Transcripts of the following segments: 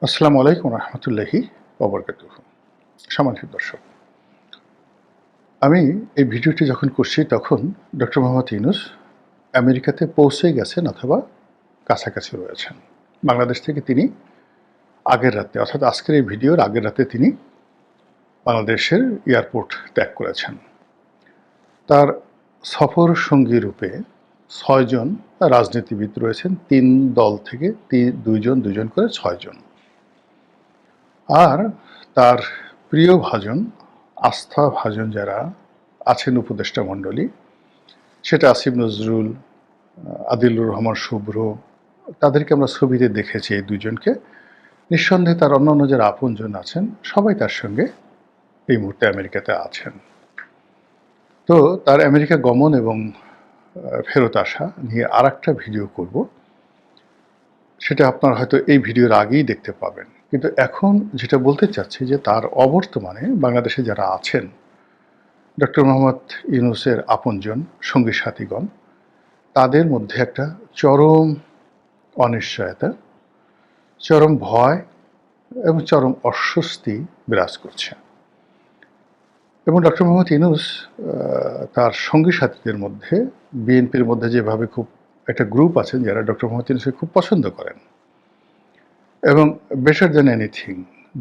আসসালামু আলাইকুম রহমতুল্লাহি ওবরকাতুহ। সম্মানিত দর্শক, আমি এই ভিডিওটি যখন করছি তখন ডক্টর মোহাম্মদ ইউনূস আমেরিকাতে পৌঁছে গেছেন অথবা কাছাকাছি রয়েছেন। বাংলাদেশ থেকে তিনি আগের রাতে অর্থাৎ আজকের এই ভিডিওর আগের রাতে তিনি বাংলাদেশের এয়ারপোর্ট ত্যাগ করেছেন। তার সফর সঙ্গী রূপে ৬ জন রাজনীতিবিদ রয়েছেন, ৩ দল থেকে দুইজন দুইজন করে ৬ জন। আর তার প্রিয় ভাজন, আস্থা ভাজন যারা আছেন উপদেষ্টা মণ্ডলী, সেটা আসিফ নজরুল, আদিলুর রহমান শুভ্র, তাদেরকে আমরা ছবিতে দেখেছি এই দুজনকে। নিঃসন্দেহে তার অন্যান্য যারা আপনজন আছেন সবাই তার সঙ্গে এই মুহূর্তে আমেরিকাতে আছেন। তো তার আমেরিকা গমন এবং ফেরত আসা নিয়ে আর একটা ভিডিও করব, সেটা আপনারা হয়তো এই ভিডিওর আগেই দেখতে পাবেন। কিন্তু এখন যেটা বলতে চাচ্ছি যে তার অবর্তমানে বাংলাদেশে যারা আছেন, ডক্টর মোহাম্মদ ইউনূসের আপনজন, সঙ্গী সাথীগণ, তাদের মধ্যে একটা চরম অনিশ্চয়তা, চরম ভয় এবং চরম অস্বস্তি বিরাজ করছে। এবং ডক্টর মোহাম্মদ ইউনূস তার সঙ্গী সাথীদের মধ্যে, বিএনপির মধ্যে যেভাবে খুব একটা গ্রুপ আছেন যারা ডক্টর মোহাম্মদ ইউনূসকে খুব পছন্দ করেন এবং বেটার দ্যান এনিথিং,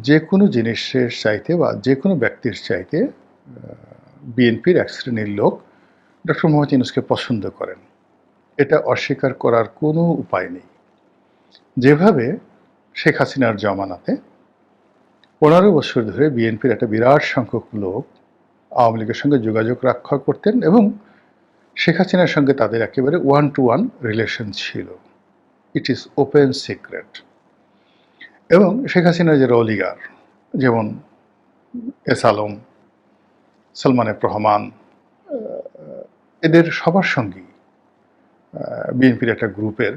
যে কোনো জিনিসের চাইতে বা যে কোনো ব্যক্তির চাইতে বিএনপির এক শ্রেণীর লোক ডক্টর মোহাম্মদ ইউনূসকে পছন্দ করেন। এটা অস্বীকার করার কোনো উপায় নেই। যেভাবে শেখ হাসিনার জমানাতে 15 বছর ধরে বিএনপির একটা বিরাট সংখ্যক লোক আওয়ামী লীগের সঙ্গে যোগাযোগ রক্ষা করতেন এবং শেখ হাসিনার সঙ্গে তাদের একেবারে 1-to-1 রিলেশন ছিল। It is open secret. এবং শেখ হাসিনার যে অলিগার, যেমন এস আলম, সালমান এফ রহমান, এদের সবার সঙ্গেই বিএনপির একটা গ্রুপের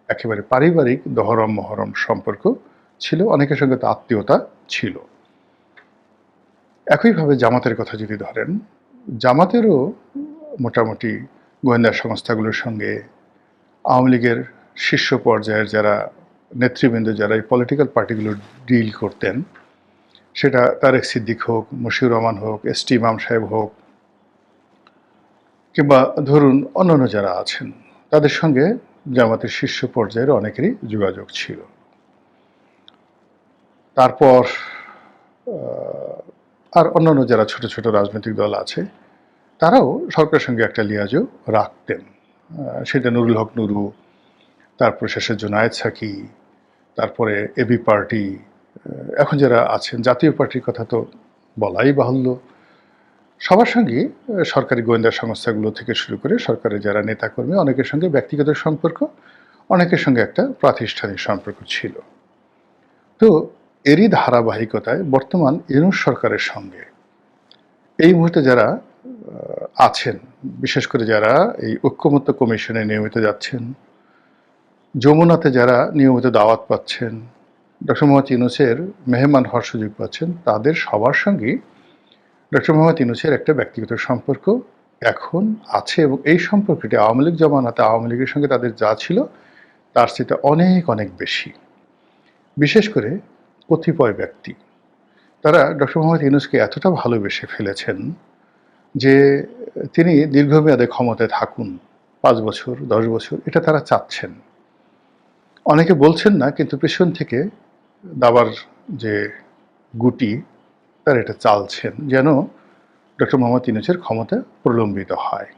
একেবারে পারিবারিক দহরম মহরম সম্পর্ক ছিল, অনেকের সঙ্গে তো আত্মীয়তা ছিল। একইভাবে জামাতের কথা যদি ধরেন, জামাতেরও মোটামুটি গোয়েন্দা সংস্থাগুলোর সঙ্গে আওয়ামী লীগের শীর্ষ পর্যায়ের যারা নেতৃবৃন্দ, যারা এই পলিটিক্যাল পার্টিগুলো ডিল করতেন, সেটা তারেক সিদ্দিক হোক, মশিউর রহমান হোক, এস টি ইমাম সাহেব হোক, কিংবা ধরুন অন্যান্য যারা আছেন, তাদের সঙ্গে জামাতের শীর্ষ পর্যায়ের অনেকেরই যোগাযোগ ছিল। তারপর আর অন্যান্য যারা ছোট ছোট রাজনৈতিক দল আছে, তারাও সরকারের সঙ্গে একটা লিয়াজও রাখতেন। সেটা নুরুল হক নুরু, তারপর শেষে জোনায়েদ সাকি, তারপরে এবি পার্টি, এখন যারা আছেন জাতীয় পার্টির কথা তো বলাই বাহুল্য। সবার সঙ্গে সরকারি গোয়েন্দা সংস্থাগুলো থেকে শুরু করে সরকারের যারা নেতাকর্মী, অনেকের সঙ্গে ব্যক্তিগত সম্পর্ক, অনেকের সঙ্গে একটা প্রাতিষ্ঠানিক সম্পর্ক ছিল। তো এরই ধারাবাহিকতায় বর্তমান ইউনূস সরকারের সঙ্গে এই মুহূর্তে যারা আছেন, বিশেষ করে যারা এই ঐক্যমত্য কমিশনে নিয়মিত যাচ্ছেন, যমুনাতে যারা নিয়মিত দাওয়াত পাচ্ছেন, ডক্টর মোহাম্মদ ইউনূসের মেহমান হওয়ার সুযোগ পাচ্ছেন, তাদের সবার সঙ্গেই ডক্টর মোহাম্মদ ইউনূসের একটা ব্যক্তিগত সম্পর্ক এখন আছে। এবং এই সম্পর্কটি আওয়ামী লীগ জমানাতে আওয়ামী লীগের সঙ্গে তাদের যা ছিল তার চেয়ে অনেক অনেক বেশি। বিশেষ করে কতিপয় ব্যক্তি, তারা ডক্টর মোহাম্মদ ইউনূসকে এতটা ভালোবেসে ফেলেছেন যে তিনি দীর্ঘমেয়াদে ক্ষমতায় থাকুন, 5 বছর 10 বছর, এটা তারা চাচ্ছেন। অনেকে বলছেন না, কিন্তু পেছন থেকে দাবার যে গুটি, তারা এটা চালছেন যেন ডক্টর মোহাম্মদ ইউনূসের ক্ষমতা প্রলম্বিত হয়।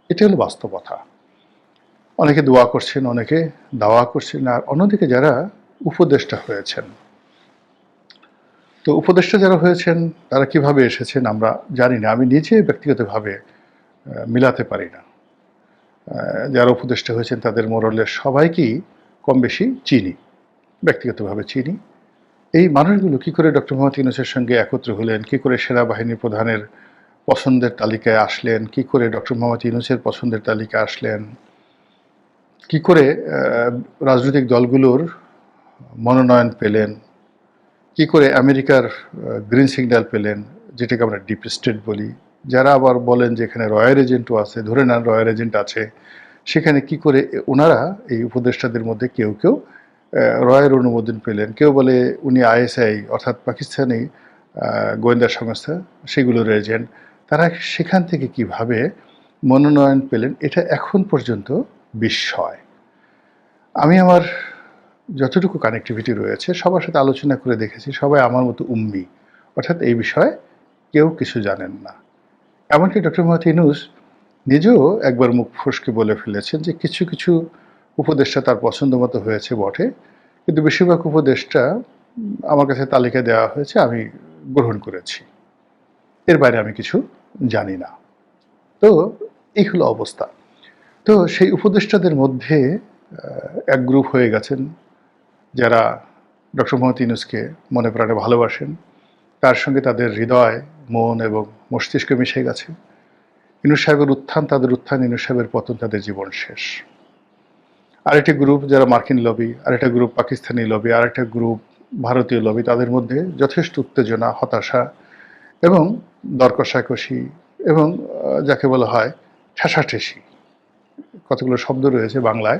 এটা হলো বাস্তবতা। অনেকে দোয়া করছেন, অনেকে দাওয়া করছেন। আর অন্যদিকে যারা উপদেষ্টা হয়েছেন, তো উপদেষ্টা যারা হয়েছেন তারা কিভাবে এসেছেন আমরা জানি না, আমি নিজে ব্যক্তিগতভাবে মিলাতে পারি না। যারা উপদেষ্টা হয়েছেন তাদের মোরলের সবাইকেই কম বেশি চিনি, ব্যক্তিগতভাবে চিনি। এই মানুষগুলো কী করে ডক্টর মোহাম্মদ ইউনূসের সঙ্গে একত্র হলেন, কী করে সেনাবাহিনী প্রধানের পছন্দের তালিকায় আসলেন, কী করে ডক্টর মোহাম্মদ ইউনূসের পছন্দের তালিকায় আসলেন, কী করে রাজনৈতিক দলগুলোর মনোনয়ন পেলেন, কী করে আমেরিকার গ্রিন সিগন্যাল পেলেন, যেটাকে আমরা ডিপ স্টেট বলি, যারা আবার বলেন যে এখানে রয়্যাল এজেন্টও আছে, ধরে নেন রয়্যাল এজেন্ট আছে, সেখানে কি করে ওনারা এই উপদেষ্টাদের মধ্যে কেউ কেউ রয়ের অনুমোদন পেলেন, কেউ বলে উনি আইএসআই অর্থাৎ পাকিস্তানি গোয়েন্দা সংস্থা সেগুলোর এজেন্ট। তারা সেখান থেকে কিভাবে মনোনয়ন পেলেন এটা এখন পর্যন্ত বিস্ময়। আমি আমার যতটুকু কানেক্টিভিটি রয়েছে সবার সাথে আলোচনা করে দেখেছি, সবাই আমার মতো উম্মি, অর্থাৎ এই বিষয়ে কেউ কিছু জানেন না। এমনকি ডক্টর মোহাম্মদ ইউনূস নিজেও একবার মুখ ফসকে বলে ফেলেছেন যে কিছু কিছু উপদেষ্টা তার পছন্দ মতো হয়েছে বটে, কিন্তু বেশিরভাগ উপদেষ্টা আমার কাছে তালিকা দেওয়া হয়েছে, আমি গ্রহণ করেছি, এর বাইরে আমি কিছু জানি না। তো এই হলো অবস্থা। তো সেই উপদেষ্টাদের মধ্যে এক গ্রুপ হয়ে গেছেন যারা ডক্টর মোহাম্মদ ইউনূসকে মনে প্রাণে ভালোবাসেন, তার সঙ্গে তাদের হৃদয়, মন এবং মস্তিষ্ক মিশে গেছে। ইউনূস সাহেবের উত্থান তাদের উত্থান, ইউনূস সাহেবের পতন তাদের জীবন শেষ। আরেকটি গ্রুপ যারা মার্কিন লবি, আরেকটা গ্রুপ পাকিস্তানি লবি, আরেকটা গ্রুপ ভারতীয় লবি, তাদের মধ্যে যথেষ্ট উত্তেজনা, হতাশা এবং দর কষাকষি এবং যাকে বলা হয় ঠেসাঠেসি। কতগুলো শব্দ রয়েছে বাংলায়,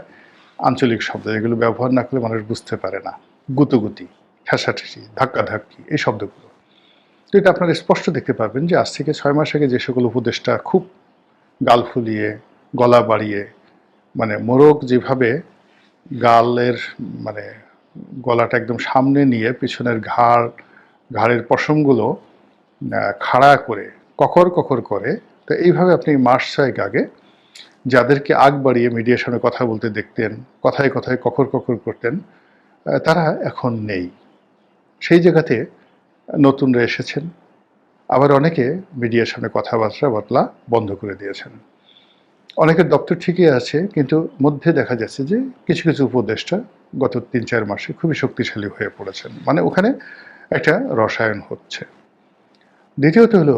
আঞ্চলিক শব্দ, এগুলো ব্যবহার না করলে মানুষ বুঝতে পারে না। গুতুগুতি, ঠেসাঠেসি, ধাক্কাধাক্কি, এই শব্দগুলো। তো এটা আপনারা স্পষ্ট দেখতে পাবেন যে আজ থেকে 6 মাস আগে যে সকল উপদেষ্টা খুব গাল ফুলিয়ে, গলা বাড়িয়ে, মানে মোরগ যেভাবে গালের মানে গলাটা একদম সামনে নিয়ে পিছনের ঘাড়ের পশমগুলো খাড়া করে কখর কখর করে, তো এইভাবে আপনি মাস 6 আগে যাদেরকে আগ বাড়িয়ে মিডিয়ার সামনে কথা বলতে দেখতেন, কথায় কথায় কখর কখর করতেন, তারা এখন নেই। সেই জায়গাতে নতুনরা এসেছেন, আবার অনেকে মিডিয়ার সামনে কথাবার্তা বলা বন্ধ করে দিয়েছেন। অনেকের দপ্তর ঠিকই আছে, কিন্তু মধ্যে দেখা যাচ্ছে যে কিছু কিছু উপদেষ্টা গত 3-4 মাসে খুবই শক্তিশালী হয়ে পড়েছেন, মানে ওখানে একটা রসায়ন হচ্ছে। দ্বিতীয়ত হলো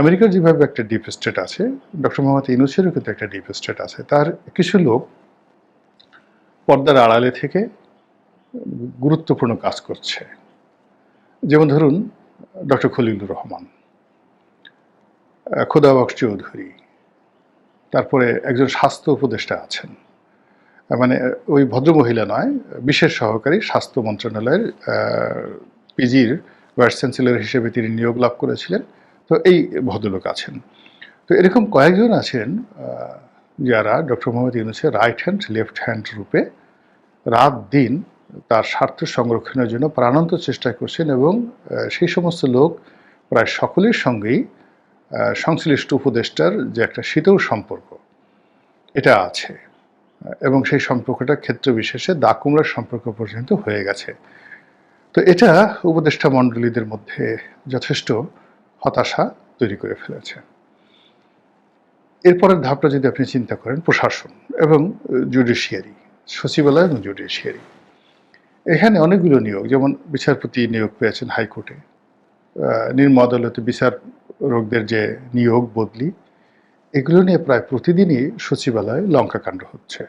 আমেরিকার যেভাবে একটা ডিপ স্টেট আছে, ডক্টর মোহাম্মদ ইউনূসেরও কিন্তু একটা ডিপ স্টেট আছে। তার কিছু লোক পর্দার আড়ালে থেকে গুরুত্বপূর্ণ কাজ করছে। যেমন ধরুন ডক্টর খলিলুর রহমান, খোদাবক্স চৌধুরী, তারপরে একজন স্বাস্থ্য উপদেষ্টা আছেন, মানে ওই ভদ্রমহিলা নয়, বিশেষ সহকারী স্বাস্থ্য মন্ত্রণালয়ের পিজির ভাইস চ্যান্সেলর হিসেবে তিনি নিয়োগ লাভ করেছিলেন। তো এই ভদ্রলোক আছেন। তো এরকম কয়েকজন আছেন যারা ডক্টর মোহাম্মদ ইউনূসের রাইট হ্যান্ড লেফট হ্যান্ড রূপে রাত দিন তার স্বার্থ সংরক্ষণের জন্য প্রাণান্ত চেষ্টা করছেন, এবং সেই সমস্ত লোক প্রায় সকলের সঙ্গেই সংশ্লিষ্ট উপদেষ্টার যে একটা শীতল সম্পর্ক এটা আছে, এবং সেই সম্পর্কটা ক্ষেত্র বিশেষে দাকুমড়ার সম্পর্ক পর্যন্ত হয়ে গেছে। তো এটা উপদেষ্টা মণ্ডলীদের মধ্যে যথেষ্ট হতাশা তৈরি করে ফেলেছে। এরপরের ধাপটা যদি আপনি চিন্তা করেন, প্রশাসন এবং জুডিশিয়ারি, সচিবালয় এবং জুডিশিয়ারি, এখানে অনেকগুলো নিয়োগ, যেমন বিচারপতি নিয়োগ পেয়েছেন হাইকোর্টে, নিম্ন আদালতে বিচারকদের যে নিয়োগ বদলি, এগুলো নিয়ে প্রায় প্রতিদিনই সচিবালয়ে লঙ্কাকাণ্ড হচ্ছে।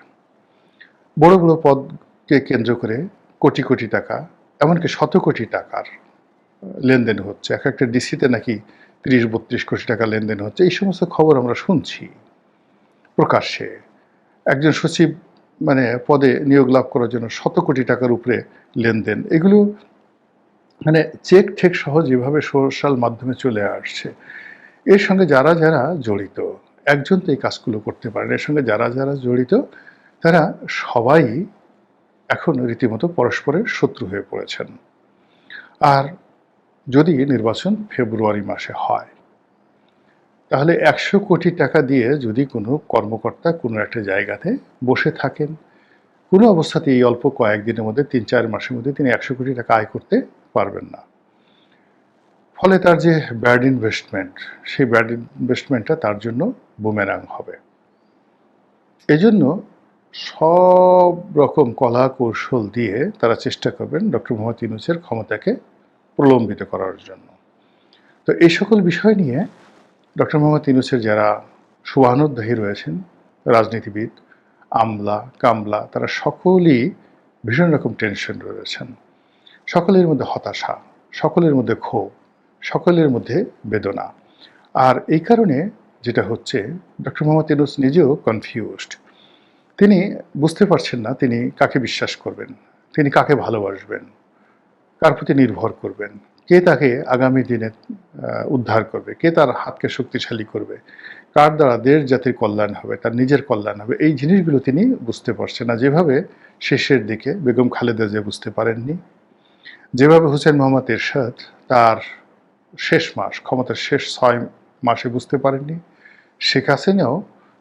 বড় বড় পদকে কেন্দ্র করে কোটি কোটি টাকা, এমনকি 100 কোটি টাকার লেনদেন হচ্ছে। এক একটা ডিসিতে নাকি 30-32 কোটি টাকা লেনদেন হচ্ছে। এই সমস্ত খবর আমরা শুনছি প্রকাশ্যে। একজন সচিব মানে পদে নিয়োগ লাভ করার জন্য 100 কোটি টাকার উপরে লেনদেন, এগুলো মানে চেক ঠেক সহ যেভাবে সোশ্যাল মাধ্যমে চলে আসছে, এর সঙ্গে যারা যারা জড়িত, একজন তো এই কাজগুলো করতে পারেন, এর সঙ্গে যারা যারা জড়িত তারা সবাই এখন রীতিমতো পরস্পরের শত্রু হয়ে পড়েছেন। আর যদি নির্বাচন ফেব্রুয়ারি মাসে হয়, তাহলে 100 কোটি টাকা দিয়ে যদি কোনো কর্মকর্তা কোনো একটা জায়গাতে বসে থাকেন, কোনো অবস্থাতে এই অল্প কয়েকদিনের মধ্যে 3-4 মাসের মধ্যে তিনি 100 কোটি টাকা আয় করতে পারবেন না। ফলে তার যে ব্যাড ইনভেস্টমেন্ট, সেই ব্যাড ইনভেস্টমেন্টটা তার জন্য বুমেরাং হবে। এজন্য সব রকম কলা কৌশল দিয়ে তারা চেষ্টা করবেন ডক্টর মোহাম্মদ ইউনূসের ক্ষমতাকে প্রলম্বিত করার জন্য। তো এই সকল বিষয় নিয়ে ডক্টর মোহাম্মদ ইউনূসের যারা শুভানুধ্যায়ী রয়েছেন, রাজনীতিবিদ, আমলা কামলা, তারা সকলেই ভীষণ রকম টেনশন রয়েছেন। সকলের মধ্যে হতাশা, সকলের মধ্যে ক্ষোভ, সকলের মধ্যে বেদনা। আর এই কারণে যেটা হচ্ছে, ডক্টর মোহাম্মদ ইউনূস নিজেও কনফিউজড তিনি বুঝতে পারছেন না তিনি কাকে বিশ্বাস করবেন, তিনি কাকে ভালোবাসবেন, কার প্রতি নির্ভর করবেন, কে তাকে আগামী দিনে উদ্ধার করবে, কে তার হাতকে শক্তিশালী করবে, কার দ্বারা দেশ জাতির কল্যাণ হবে, তার নিজের কল্যাণ হবে, এই জিনিসগুলো তিনি বুঝতে পারছেন না। যেভাবে শেষের দিকে বেগম খালেদা জিয়া বুঝতে পারেননি, যেভাবে হুসেইন মোহাম্মদ এরশাদ তার শেষ মাস, ক্ষমতার শেষ ৬ মাসে বুঝতে পারেননি, শেখ হাসিনাও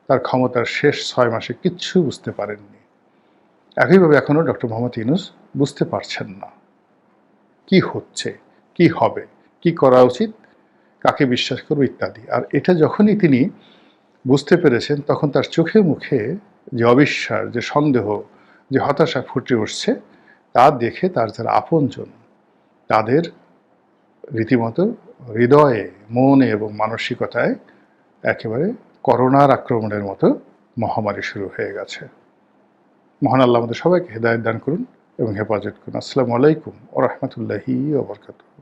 তার ক্ষমতার শেষ ৬ মাসে কিচ্ছু বুঝতে পারেননি। একইভাবে এখনও ডক্টর মোহাম্মদ ইউনূস বুঝতে পারছেন না কি হচ্ছে, কি হবে, কি করা উচিত, কাকে বিশ্বাস করব ইত্যাদি। আর এটা যখনই তিনি বুঝতে পেরেছেন তখন তার চোখে মুখে যে অবিশ্বাস, যে সন্দেহ, যে হতাশা ফুটে উঠছে তা দেখে তার যারা আপনজন তাদের রীতিমতো হৃদয়ে, মনে এবং মানসিকতায় একেবারে করোনার আক্রমণের মতো মহামারী শুরু হয়ে গেছে। মহান আল্লাহ আমাদের সবাইকে হেদায়েত দান করুন এবং হেফাজত করুন। আসসালামু আলাইকুম ওয়া রাহমাতুল্লাহি ওয়া বারাকাতুহু।